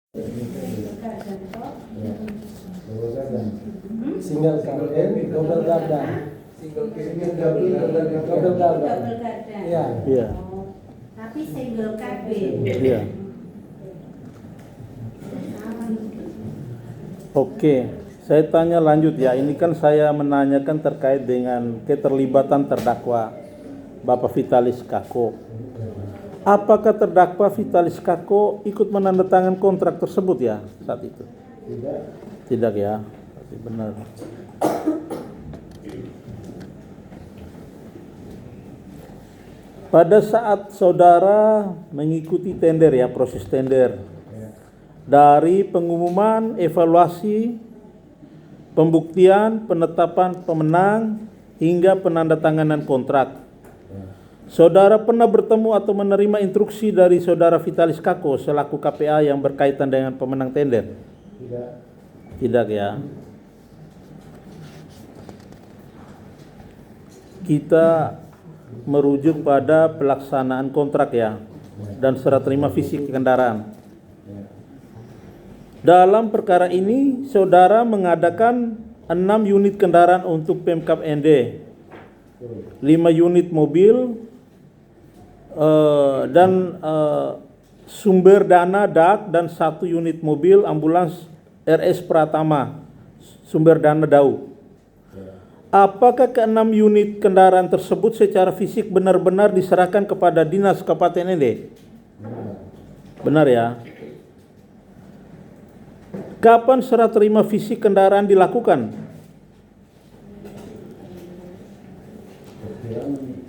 Single garden, double garden. Double garden. Iya. Iya. Tapi single KB. Iya. Oke, saya tanya lanjut ya. Ini kan saya menanyakan terkait dengan keterlibatan terdakwa Bapak Vitalis Kako. Apakah terdakwa Vitalis Kako ikut menandatangani kontrak tersebut ya saat itu? Tidak. Tidak ya, berarti benar. Pada saat saudara mengikuti tender ya, proses tender, dari pengumuman, evaluasi, pembuktian, penetapan pemenang, hingga penandatanganan kontrak, saudara pernah bertemu atau menerima instruksi dari saudara Vitalis Kako selaku KPA yang berkaitan dengan pemenang tender? Tidak. Tidak ya. Kita merujuk pada pelaksanaan kontrak ya, dan serah terima fisik kendaraan. Dalam perkara ini, saudara mengadakan 6 unit kendaraan untuk Pemkab ND, 5 unit mobil, dan sumber dana DAK, dan 1 unit mobil ambulans RS Pratama, sumber dana DAU. Apakah ke-6 unit kendaraan tersebut secara fisik benar-benar diserahkan kepada Dinas Kabupaten ND? Benar ya. Kapan serah terima fisik kendaraan dilakukan?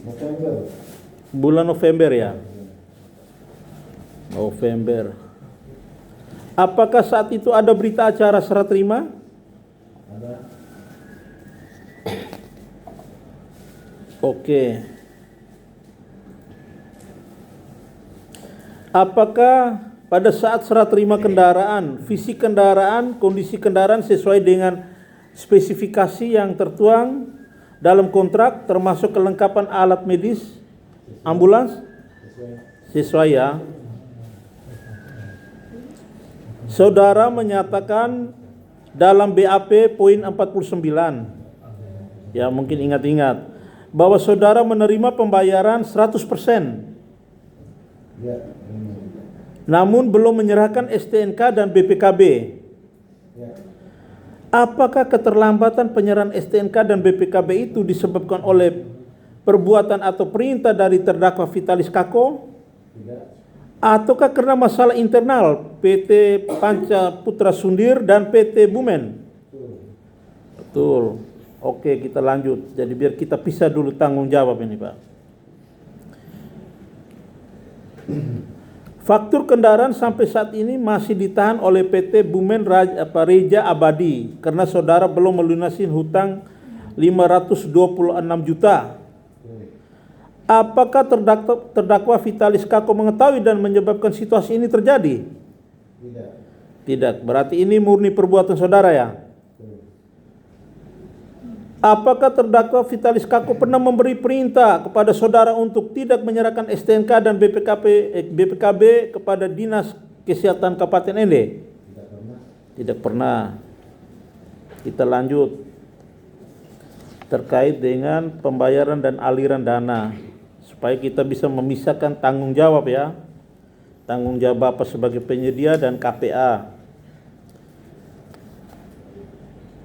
November. Bulan November ya. November. Apakah saat itu ada berita acara serah terima? Ada. Oke. Apakah pada saat serah terima kendaraan, fisik kendaraan, kondisi kendaraan sesuai dengan spesifikasi yang tertuang dalam kontrak, termasuk kelengkapan alat medis ambulans? Sesuai ya. Saudara menyatakan dalam BAP poin 49, ya mungkin ingat-ingat, bahwa saudara menerima pembayaran 100%, Ya. namun belum menyerahkan STNK dan BPKB. Ya. Apakah keterlambatan penyerahan STNK dan BPKB itu disebabkan oleh perbuatan atau perintah dari terdakwa Vitalis Kako? Tidak. Ataukah karena masalah internal PT Panca Putra Sundir dan PT Bumen? Betul. Oke, kita lanjut. Jadi biar kita pisah dulu tanggung jawab ini, Pak. Faktur kendaraan sampai saat ini masih ditahan oleh PT Bumen Reja Abadi karena saudara belum melunasi hutang 526 juta. Apakah terdakwa Vitalis Kako mengetahui dan menyebabkan situasi ini terjadi? Tidak. Tidak. Berarti ini murni perbuatan saudara ya? Apakah terdakwa Vitalis Kako pernah memberi perintah kepada saudara untuk tidak menyerahkan STNK dan BPKB kepada Dinas Kesehatan Kabupaten ND? Tidak pernah. Tidak pernah. Kita lanjut. Terkait dengan pembayaran dan aliran dana, supaya kita bisa memisahkan tanggung jawab ya. Tanggung jawab Bapak sebagai penyedia dan KPA.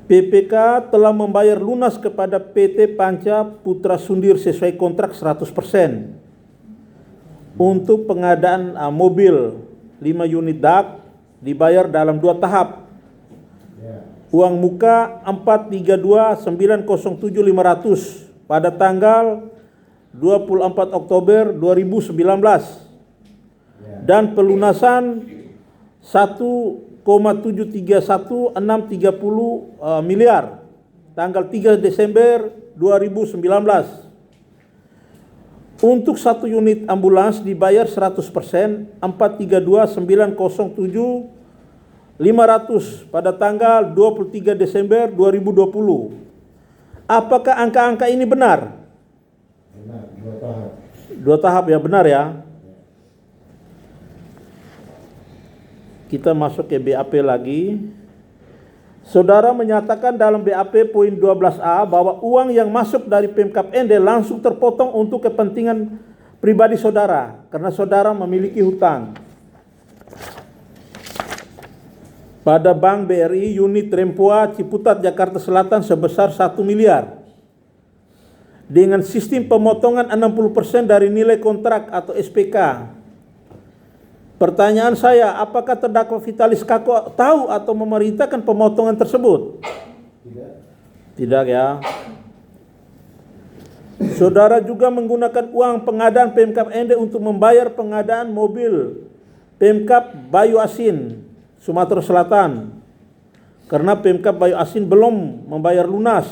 PPK telah membayar lunas kepada PT Panca Putra Sundir sesuai kontrak 100% untuk pengadaan mobil 5 unit DAK dibayar dalam 2 tahap. Uang muka 432.907.500 pada tanggal 24 Oktober 2019 dan pelunasan 1,731630 miliar tanggal 3 Desember 2019. Untuk 1 unit ambulans dibayar 100%, 432.907.500 pada tanggal 23 Desember 2020. Apakah angka-angka ini benar? Benar, 2 tahap. 2 tahap ya, benar ya. Kita masuk ke BAP lagi. Saudara menyatakan dalam BAP poin 12A bahwa uang yang masuk dari Pemkap ND langsung terpotong untuk kepentingan pribadi saudara karena saudara memiliki hutang pada Bank BRI unit Rempoa Ciputat Jakarta Selatan sebesar 1 miliar dengan sistem pemotongan 60% dari nilai kontrak atau SPK. Pertanyaan saya, apakah terdakwa Vitalis Kako tahu atau memerintahkan pemotongan tersebut? Tidak. Tidak ya. Saudara juga menggunakan uang pengadaan Pemkap ND untuk membayar pengadaan mobil Pemkap Bayu Asin, Sumatera Selatan. Karena Pemkap Bayu Asin belum membayar lunas.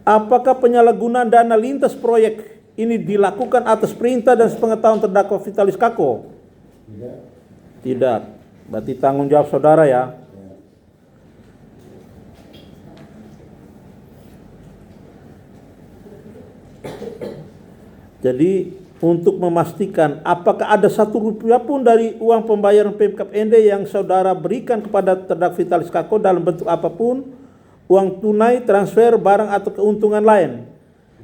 Apakah penyalahgunaan dana lintas proyek ini dilakukan atas perintah dan sepengetahuan terdakwa Vitalis Kako? Tidak. Tidak. Berarti tanggung jawab saudara ya. Jadi untuk memastikan apakah ada 1 rupiah pun dari uang pembayaran Pemkap ND yang saudara berikan kepada terdakwa Vitalis Kako dalam bentuk apapun, uang tunai, transfer, barang atau keuntungan lain,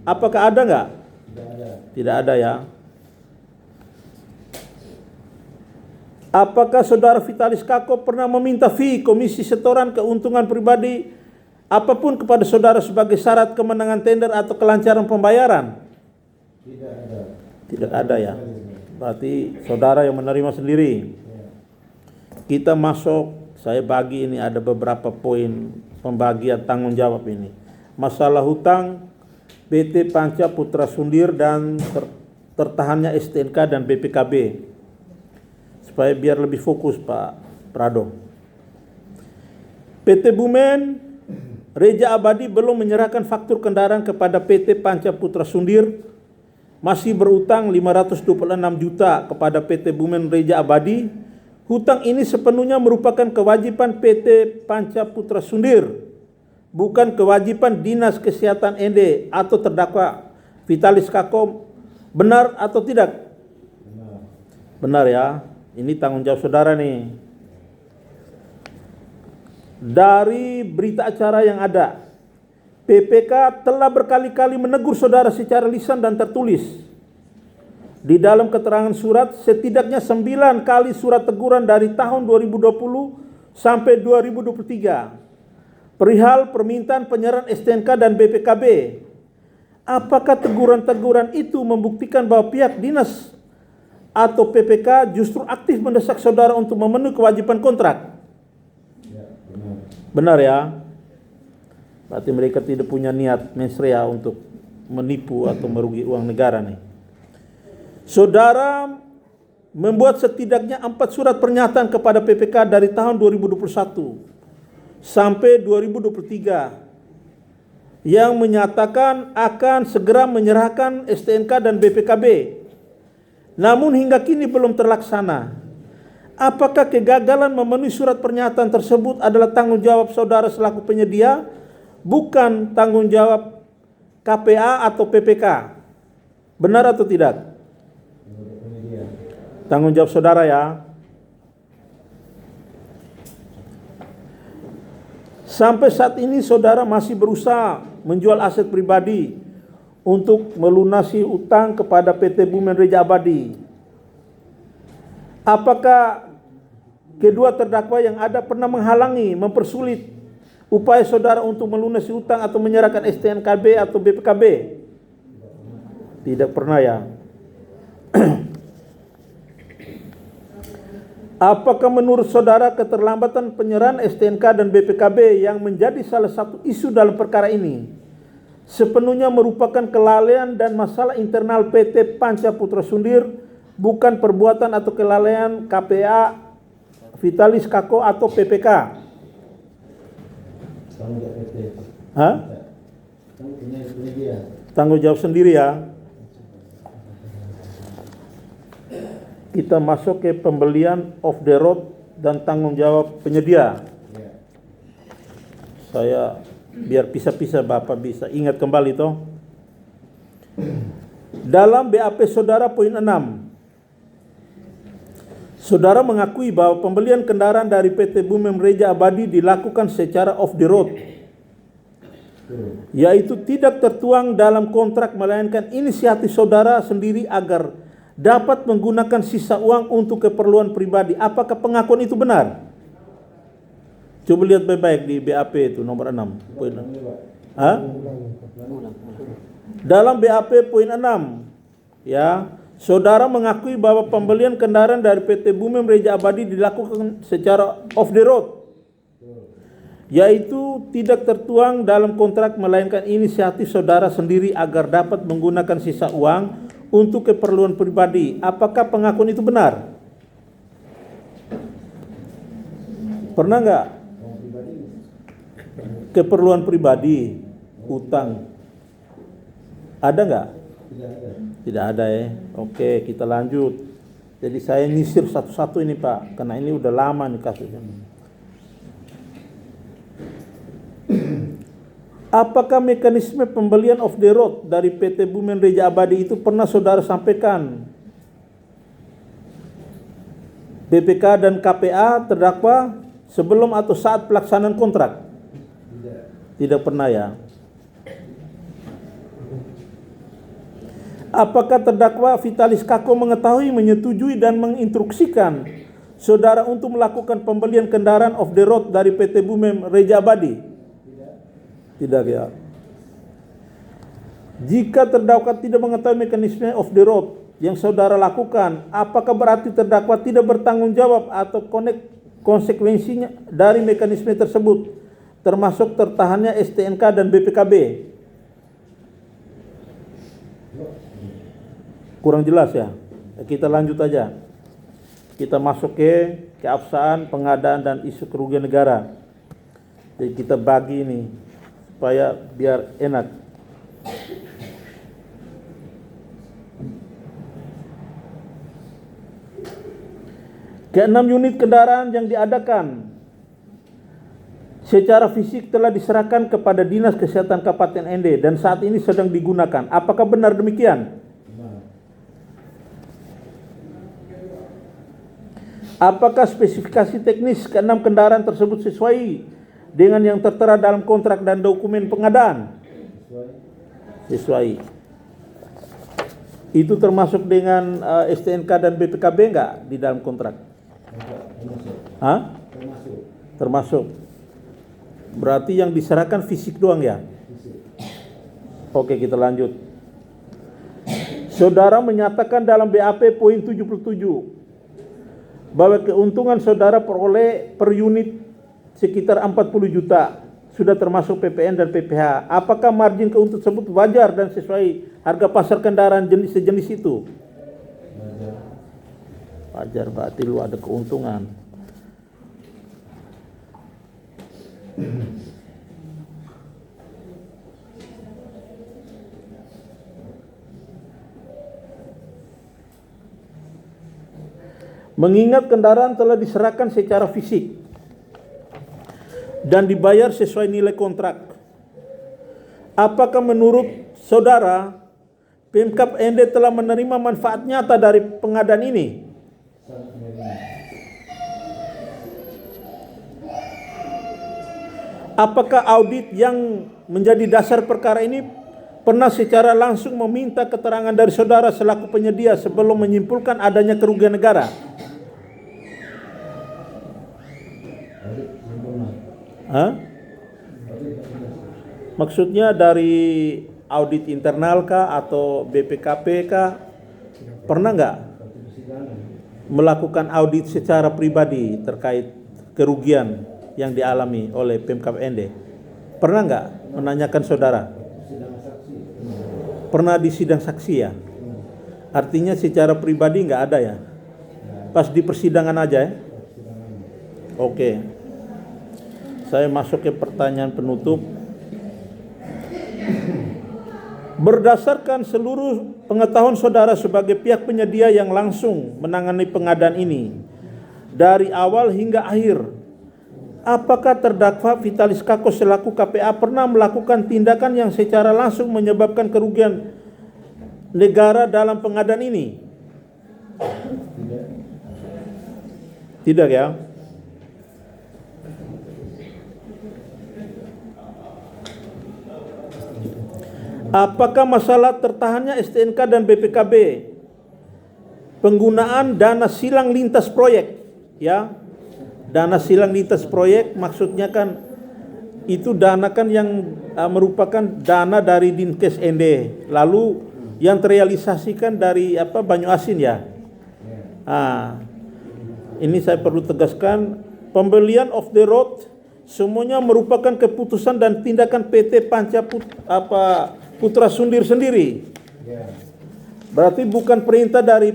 apakah ada enggak? Tidak ada. Tidak ada ya. Apakah saudara Vitalis Kako pernah meminta fee, komisi setoran, keuntungan pribadi apapun kepada saudara sebagai syarat kemenangan tender atau kelancaran pembayaran? Tidak ada. Tidak ada ya. Berarti saudara yang menerima sendiri. Kita masuk, saya bagi ini ada beberapa poin pembagian tanggung jawab ini. Masalah hutang PT Panca Putra Sundir dan tertahannya STNK dan BPKB. Supaya biar lebih fokus Pak Prado. PT Bumen Reja Abadi belum menyerahkan faktur kendaraan kepada PT Panca Putra Sundir, masih berutang 526 juta kepada PT Bumen Reja Abadi. Hutang ini sepenuhnya merupakan kewajiban PT Panca Putra Sundir, bukan kewajiban Dinas Kesehatan ND atau terdakwa Vitalis Kako. Benar atau tidak? Benar. Benar ya. Ini tanggung jawab saudara nih. Dari berita acara yang ada, PPK telah berkali-kali menegur saudara secara lisan dan tertulis. Di dalam keterangan surat, setidaknya 9 kali surat teguran dari tahun 2020 sampai 2023. Perihal permintaan penyerahan STNK dan BPKB. Apakah teguran-teguran itu membuktikan bahwa pihak dinas atau PPK justru aktif mendesak saudara untuk memenuhi kewajiban kontrak? Ya, benar. Benar ya. Berarti mereka tidak punya niat mensrea untuk menipu atau merugi uang negara nih. Saudara membuat setidaknya 4 surat pernyataan kepada PPK dari tahun 2021 sampai 2023 yang menyatakan akan segera menyerahkan STNK dan BPKB. Namun hingga kini belum terlaksana. Apakah kegagalan memenuhi surat pernyataan tersebut adalah tanggung jawab saudara selaku penyedia, bukan tanggung jawab KPA atau PPK? Benar atau tidak? Menurut penyedia. Tanggung jawab saudara ya. Sampai saat ini saudara masih berusaha menjual aset pribadi untuk melunasi utang kepada PT Bumen Reja Abadi. Apakah kedua terdakwa yang ada pernah menghalangi, mempersulit upaya saudara untuk melunasi utang atau menyerahkan STNKB atau BPKB? Tidak pernah ya. Apakah menurut saudara keterlambatan penyerahan STNK dan BPKB yang menjadi salah satu isu dalam perkara ini sepenuhnya merupakan kelalaian dan masalah internal PT Panca Putra Sundir, bukan perbuatan atau kelalaian KPA, Vitalis Kako atau PPK? Tanggung jawab PT. Hah? Penyedia. Tanggung jawab sendiri ya. Kita masuk ke pembelian off the road dan tanggung jawab penyedia. Ya. Saya biar pisah-pisah Bapak bisa ingat kembali toh. Dalam BAP saudara poin 6, Saudara mengakui bahwa pembelian kendaraan dari PT Bumem Reja Abadi dilakukan secara off the road, yaitu tidak tertuang dalam kontrak, melainkan inisiatif saudara sendiri agar dapat menggunakan sisa uang untuk keperluan pribadi. Apakah pengakuan itu benar? Coba lihat baik-baik di BAP itu nomor 6. Poin 6. Hah? Dalam BAP poin 6, ya, saudara mengakui bahwa pembelian kendaraan dari PT Bumem Reja Abadi dilakukan secara off the road, yaitu tidak tertuang dalam kontrak, melainkan inisiatif saudara sendiri agar dapat menggunakan sisa uang untuk keperluan pribadi. Apakah pengakuan itu benar? Pernah nggak keperluan pribadi, utang? Ada nggak? Tidak ada. Tidak ada ya. Oke, kita lanjut. Jadi saya nyisir satu-satu ini Pak, karena ini udah lama nih kasusnya. Apakah mekanisme pembelian off the road dari PT Bumem Reja Abadi itu pernah saudara sampaikan BPK dan KPA terdakwa sebelum atau saat pelaksanaan kontrak? Tidak. Tidak pernah ya. Apakah terdakwa Vitalis Kako mengetahui, menyetujui dan menginstruksikan saudara untuk melakukan pembelian kendaraan off the road dari PT Bumem Reja Abadi? Tidak ya. Jika terdakwa tidak mengetahui mekanisme off the road yang saudara lakukan, apakah berarti terdakwa tidak bertanggung jawab atau konsekuensinya dari mekanisme tersebut, termasuk tertahannya STNK dan BPKB? Kurang jelas ya. Kita lanjut aja. Kita masuk ke keabsahan, pengadaan dan isu kerugian negara. Jadi kita bagi ini supaya biar enak. Ke-6 unit kendaraan yang diadakan secara fisik telah diserahkan kepada Dinas Kesehatan Kabupaten Ende dan saat ini sedang digunakan. Apakah benar demikian? Apakah spesifikasi teknis ke-6 kendaraan tersebut sesuai dengan yang tertera dalam kontrak dan dokumen pengadaan? Sesuai. Itu termasuk dengan STNK dan BPKB enggak di dalam kontrak? Hah? Termasuk. Berarti yang diserahkan fisik doang ya? Oke, kita lanjut. Saudara menyatakan dalam BAP poin 77 bahwa keuntungan saudara peroleh per unit sekitar 40 juta, sudah termasuk PPN dan PPH. Apakah margin keuntungan tersebut wajar dan sesuai harga pasar kendaraan sejenis itu? Wajar, berarti lu ada keuntungan. Mengingat kendaraan telah diserahkan secara fisik dan dibayar sesuai nilai kontrak, apakah menurut saudara Pemkab Ende telah menerima manfaat nyata dari pengadaan ini? Apakah audit yang menjadi dasar perkara ini pernah secara langsung meminta keterangan dari saudara selaku penyedia sebelum menyimpulkan adanya kerugian negara? Hah? Maksudnya dari audit internal kah atau BPKP kah? Pernah nggak melakukan audit secara pribadi terkait kerugian yang dialami oleh Pemkab Ende? Pernah nggak menanyakan saudara? Pernah di sidang saksi ya? Artinya secara pribadi nggak ada ya? Pas di persidangan aja ya? Oke. Saya masuk ke pertanyaan penutup. Berdasarkan seluruh pengetahuan saudara sebagai pihak penyedia yang langsung menangani pengadaan ini dari awal hingga akhir, apakah terdakwa Vitalis Kako selaku KPA pernah melakukan tindakan yang secara langsung menyebabkan kerugian negara dalam pengadaan ini? Tidak ya? Apakah masalah tertahannya STNK dan BPKB penggunaan dana silang lintas proyek, ya? Dana silang lintas proyek maksudnya kan itu dana kan yang merupakan dana dari Dinkes ND, lalu yang terrealisasikan dari Banyu Asin ya. Ini saya perlu tegaskan, pembelian off the road semuanya merupakan keputusan dan tindakan PT Panca Putra Sundir sendiri. Berarti bukan perintah dari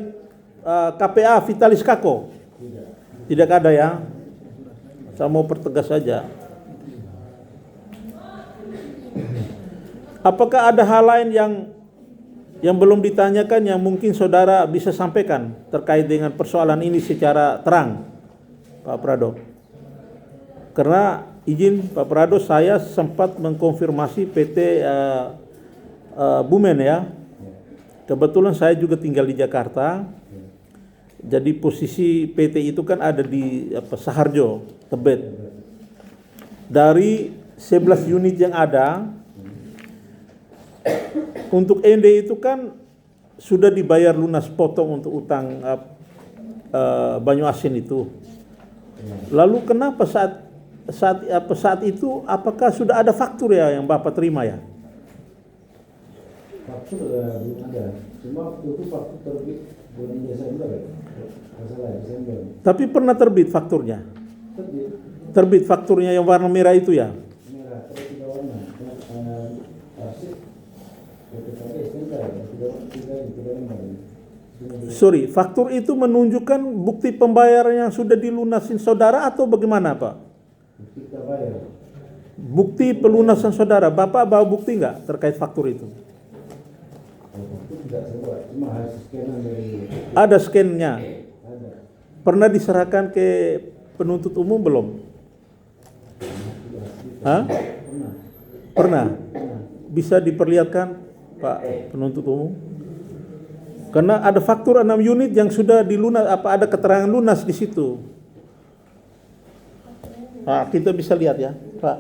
KPA Vitalis Kako. Tidak ada ya. Saya mau pertegas saja. Apakah ada hal lain yang belum ditanyakan yang mungkin saudara bisa sampaikan terkait dengan persoalan ini secara terang, Pak Prado? Karena izin Pak Prado, saya sempat mengkonfirmasi PT Bumen ya. Kebetulan saya juga tinggal di Jakarta. Jadi posisi PT itu kan ada di Saharjo, Tebet. Dari 11 unit yang ada, untuk ND itu kan sudah dibayar lunas potong untuk utang Banyu Asin itu. Lalu kenapa saat itu apakah sudah ada faktur ya yang Bapak terima ya? Faktur belum ada. Cuma waktu itu faktur terbit bulan Desember ya. Masalah Desember. Tapi pernah terbit fakturnya? Terbit. Terbit fakturnya yang warna merah itu ya? Merah, terus tiga warna. Arsip, BPKB, STNK, tiga warna. Sorry, faktur itu menunjukkan bukti pembayaran yang sudah dilunasin saudara atau bagaimana Pak? Bukti kita bayar. Bukti pelunasan saudara, Bapak bawa bukti nggak terkait faktur itu? Itu tidak sebuah, cuma hasil scanan dari. Ada scan-nya. Ada. Pernah diserahkan ke penuntut umum belum? Hah? Pernah. Pernah. Bisa diperlihatkan Pak penuntut umum? Karena ada faktur 6 unit yang sudah dilunas, ada keterangan lunas di situ. Kita bisa lihat ya, Pak.